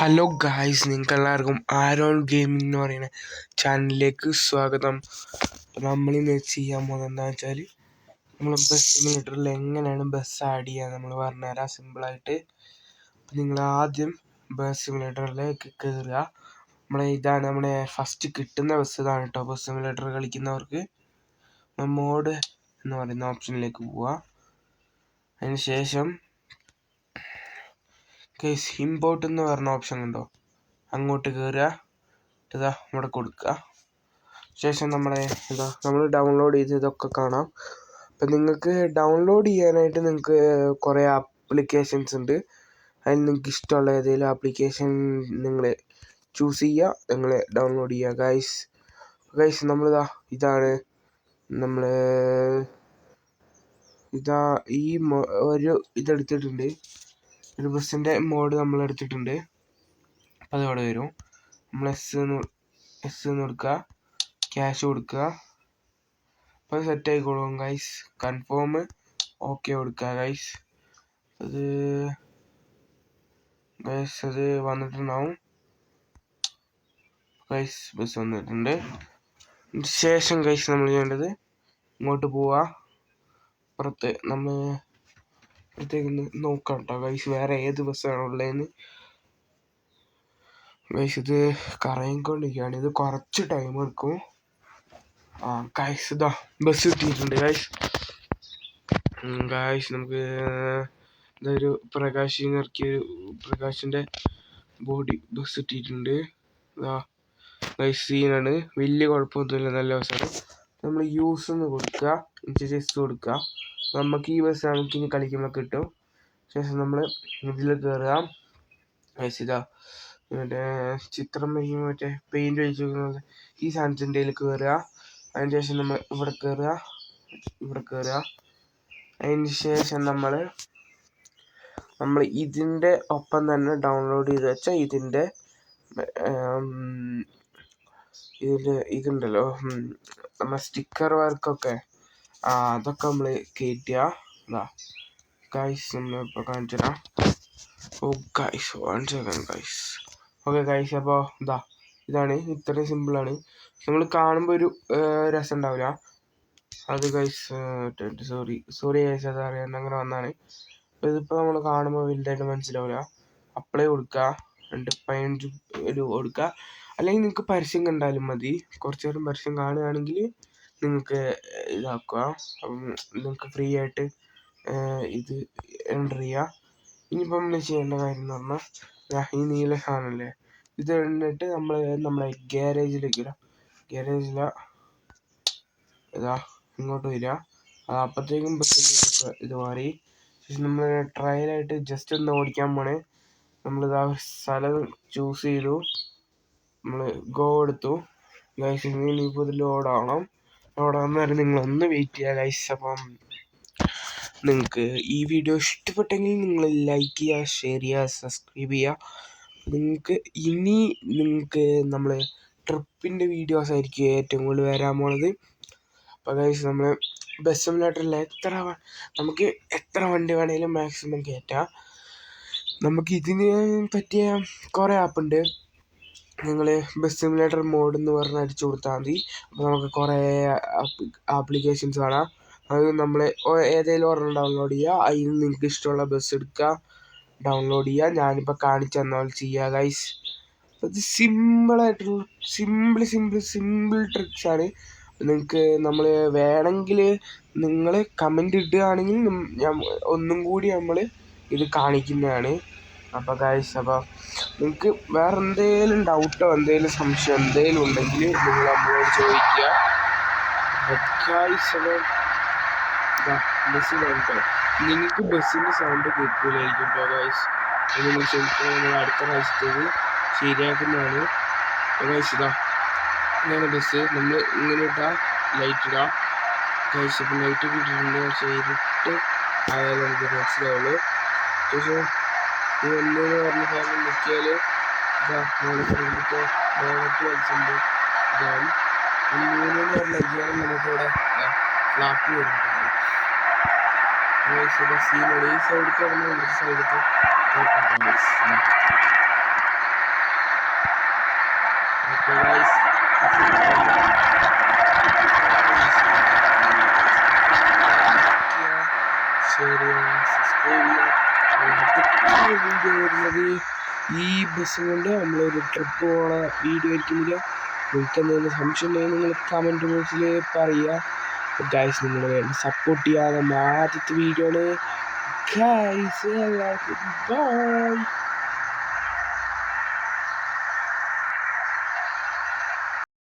Hello guys, നിങ്ങൾക്കെല്ലാവർക്കും Aaron gaming എന്ന് പറയുന്ന ചാനലിലേക്ക് സ്വാഗതം. നമ്മളിന്ന് ചെയ്യാൻ പോകുന്നത് എന്താണെന്ന് വെച്ചാൽ നമ്മൾ ബസ് സിമുലേറ്ററിൽ എങ്ങനെയാണ് ബസ് ആഡ് ചെയ്യുക നമ്മൾ പറഞ്ഞുതരാം സിമ്പിളായിട്ട്. നിങ്ങൾ ആദ്യം ബസ് സിമുലേറ്ററിലേക്ക് കയറുക. ഇതാണ് നമ്മുടെ ഫസ്റ്റ് കിട്ടുന്ന ബസ് ഇതാണ് കേട്ടോ. ബസ് സിമുലേറ്റർ കളിക്കുന്നവർക്ക് മോഡ് എന്ന് പറയുന്ന ഓപ്ഷനിലേക്ക് പോവുക. അതിന് ശേഷം ഇമ്പോർട്ട് എന്ന് പറഞ്ഞ ഓപ്ഷൻ ഉണ്ടോ, അങ്ങോട്ട് കയറുക. ഇവിടെ കൊടുക്കുക. ശേഷം നമ്മൾ ഡൗൺലോഡ് ചെയ്തതൊക്കെ കാണാം. അപ്പം നിങ്ങൾക്ക് ഡൗൺലോഡ് ചെയ്യാനായിട്ട് നിങ്ങൾക്ക് കുറേ ആപ്ലിക്കേഷൻസ് ഉണ്ട്. അതിൽ നിങ്ങൾക്ക് ഇഷ്ടമുള്ള ഏതെങ്കിലും ആപ്ലിക്കേഷൻ നിങ്ങൾ ചൂസ് ചെയ്യുക, നിങ്ങൾ ഡൗൺലോഡ് ചെയ്യുക. ഗൈസ് ഇതാണ് നമ്മൾ ഈ ഒരു ഇതെടുത്തിട്ടുണ്ട്. ഒരു ബസ്സിൻ്റെ മോഡ് നമ്മൾ എടുത്തിട്ടുണ്ട്. അപ്പോൾ അതവിടെ വരും. നമ്മൾ എസ് എന്ന് കൊടുക്കുക, ക്യാഷ് കൊടുക്കുക. അപ്പോൾ അത് സെറ്റ് ആയിക്കോളും ഗൈസ്. കൺഫേം ഓക്കെ കൊടുക്കുക ഗൈസ്. അത് വന്നിട്ടുണ്ടാവും ഗൈസ്. ബസ് വന്നിട്ടുണ്ട്. ശേഷം ഗൈസ് നമ്മൾ ചെയ്യേണ്ടത് ഇങ്ങോട്ട് പോവുക. പുറത്ത് നമ്മൾ അടുത്തേക്കൊന്ന് നോക്കാം കേട്ടോ ഗൈസ്, വേറെ ഏത് ബസ്സാണ് ഉള്ളതെന്ന്. ഗൈസ് ഇത് കറങ്ങിക്കൊണ്ടിരിക്കുകയാണ്, ഇത് കുറച്ച് ടൈം എടുക്കും. ഗൈസ് ബസ് കിട്ടിയിട്ടുണ്ട് ഗൈസ്. നമുക്ക് ഇതൊരു പ്രകാശിൻ്റെ ബോഡി ബസ് കിട്ടിയിട്ടുണ്ട്. ഗൈസ് സീനാണ്, വലിയ കുഴപ്പമൊന്നുമില്ല, നല്ല ബസ്സാണ്. നമ്മൾ യൂസ് എന്ന് കൊടുക്കുക, ഇൻട്രസ്റ്റ് കൊടുക്കുക. നമുക്ക് ഈ ബസ് നമുക്ക് ഇനി കളിക്കുമ്പോൾ കിട്ടും. ശേഷം നമ്മൾ ഇതിൽ കയറുക. മറ്റേ ചിത്രം വയ്ക്കുമ്പോൾ മറ്റേ പെയിൻറ് ഒഴിച്ചിരിക്കുന്നത് ഈ സാധനത്തിൻ്റെ കയറുക. അതിന് ശേഷം നമ്മൾ ഇവിടെ കയറുക. അതിന് ശേഷം നമ്മൾ ഇതിൻ്റെ ഒപ്പം തന്നെ ഡൗൺലോഡ് ചെയ്ത് വെച്ചാൽ ഇതിൻ്റെ ഇതുണ്ടല്ലോ, നമ്മൾ സ്റ്റിക്കർ വർക്കൊക്കെ അതൊക്കെ നമ്മൾ കയറ്റുക. ഗൈസ് നമ്മളിപ്പോൾ കാണിച്ചു തരാം. Guys 1 second guys. Okay guys, അപ്പോൾ ഇതാണ്, ഇത്രയും സിമ്പിളാണ്. നമ്മൾ കാണുമ്പോൾ ഒരു രസം ഉണ്ടാവില്ല. അത് ഗൈസ് സോറി ഗൈസ്, അത് അറിയാണ്ട് അങ്ങനെ വന്നാണ്. അപ്പോൾ ഇതിപ്പോൾ നമ്മൾ കാണുമ്പോൾ വലുതായിട്ട് മനസ്സിലാവില്ല. അപ്ലൈ കൊടുക്കുക, 2.5 കൊടുക്കുക. അല്ലെങ്കിൽ നിങ്ങൾക്ക് പരസ്യം കണ്ടാലും മതി. കുറച്ച് നേരം പരസ്യം കാണുകയാണെങ്കിൽ നിങ്ങൾക്ക് ഇതാക്കുക. നിങ്ങൾക്ക് ഫ്രീ ആയിട്ട് ഇത് എൻ്റർ ചെയ്യുക. ഇനിയിപ്പോൾ നമ്മൾ ചെയ്യേണ്ട കാര്യം എന്ന് പറഞ്ഞാൽ ഈ നീല സാധനമല്ലേ, ഇത് എന്നിട്ട് നമ്മളെ ഗ്യാരേജിലേക്ക് ഇങ്ങോട്ട് വരിക. അപ്പോഴത്തേക്കും ബസ്സിൻ്റെ ഇത് മാറി. നമ്മൾ ട്രയലായിട്ട് ജസ്റ്റ് ഒന്ന് ഓടിക്കാൻ പോണേ. സ്ഥലം ചൂസ് ചെയ്തു, നമ്മൾ ഗോ എടുത്തു ഗൈസ്. ഇനിയിപ്പോൾ ഇത് ലോഡാവണം വരെ നിങ്ങളൊന്ന് വെയിറ്റ് ചെയ്യുക ഗൈസ്. അപ്പം നിങ്ങൾക്ക് ഈ വീഡിയോ ഇഷ്ടപ്പെട്ടെങ്കിൽ നിങ്ങൾ ലൈക്ക് ചെയ്യുക, ഷെയർ ചെയ്യുക, സബ്സ്ക്രൈബ് ചെയ്യുക. നിങ്ങൾക്ക് നമ്മൾ ട്രിപ്പിൻ്റെ വീഡിയോസ് ആയിരിക്കും ഏറ്റവും കൂടുതൽ വരാൻ പോണത്. അപ്പോൾ ഗൈസ് നമ്മൾ ബസ് സിമുലേറ്ററിൽ നമുക്ക് എത്ര വണ്ടി വേണമെങ്കിലും മാക്സിമം കയറ്റാം. നമുക്ക് ഇതിന് പറ്റിയ കുറേ ആപ്പുണ്ട്. നിങ്ങൾ ബസ് സിമുലേറ്റർ മോഡ് എന്ന് പറഞ്ഞ് അടിച്ചു കൊടുത്താൽ മതി. അപ്പോൾ നമുക്ക് കുറേ ആപ്ലിക്കേഷൻസ് കാണാം. അത് നമ്മൾ ഏതെങ്കിലും ഒരെണ്ണം ഡൗൺലോഡ് ചെയ്യുക. അതിൽ നിങ്ങൾക്ക് ഇഷ്ടമുള്ള ബസ് എടുക്കുക, ഡൗൺലോഡ് ചെയ്യുക. ഞാനിപ്പോൾ കാണിച്ചു തന്ന പോലെ ചെയ്യുക ഗൈസ്. അത് സിമ്പിളായിട്ടുള്ള സിമ്പിൾ ട്രിക്സാണ്. നിങ്ങൾക്ക് നമ്മൾ വേണമെങ്കിൽ നിങ്ങൾ കമൻ്റ് ഇടുകയാണെങ്കിൽ ഞാൻ ഒന്നും കൂടി നമ്മൾ ഇത് കാണിക്കുന്നതാണ്. അപ്പോൾ ഗൈസ്, അപ്പോൾ നിങ്ങൾക്ക് വേറെ എന്തെങ്കിലും ഡൗട്ടോ എന്തെങ്കിലും സംശയം എന്തെങ്കിലും ഉണ്ടെങ്കിൽ നിങ്ങൾ നമ്മളോട് ചോദിക്കുക. ബസ്സിലാണ് കേട്ടോ. നിങ്ങൾക്ക് ബസ്സിൻ്റെ സൗണ്ട് കേൾക്കില്ലായിരിക്കും കേട്ടോ ഗൈസ്. നിങ്ങൾ ശരിക്കും നമ്മൾ അടുത്ത പ്രാവശ്യത്തേക്ക് ശരിയാക്കുന്നതാണ്. ഗൈസ് ഇതാണ് ബസ്. നമ്മൾ ഇങ്ങനെ ഇട്ടാൽ ലൈറ്റ് ഇടാം ഗൈസ്. ഇപ്പം ലൈറ്റ് ഇട്ടിട്ടുണ്ട്, പക്ഷേ ഇരുട്ട് ആയാലും നമുക്ക് മനസ്സിലാവുള്ളൂ. പക്ഷേ ഈ 1 എന്ന് പറഞ്ഞ സാധനം നിൽക്കിയാൽ ഫ്രണ്ടിലത്തെ ബോണറ്റ് വലിച്ചുണ്ട്. ഇതാണ് 3 എന്ന് പറഞ്ഞ അയ്യാണ് നമുക്കിവിടെ ഫ്ലാപ്പ് വരുന്നുണ്ട്. സീനാണ് ഈ സൈഡിൽ കിടന്ന് സൈഡിൽ ഓക്കെ ഗൈസ്, ശരി സബ്സ്ക്രൈബ് ചെയ്യുക. വീഡിയോ വരുന്നത് ഈ ബസ് കൊണ്ട് നമ്മളൊരു ട്രിപ്പ് പോണ വീഡിയോ ആയിരിക്കുന്നില്ല. നിങ്ങൾക്ക് എന്തെങ്കിലും സംശയം ഉണ്ടെങ്കിൽ നിങ്ങൾ കമൻറ്റ് ബോക്സിൽ പറയുക. ഗൈസ്, നിങ്ങൾ വേണ്ടി സപ്പോർട്ട് ചെയ്യാതെ ആദ്യത്തെ വീഡിയോ ആണ് ഗൈസ്. എല്ലാവർക്കും ബൈ.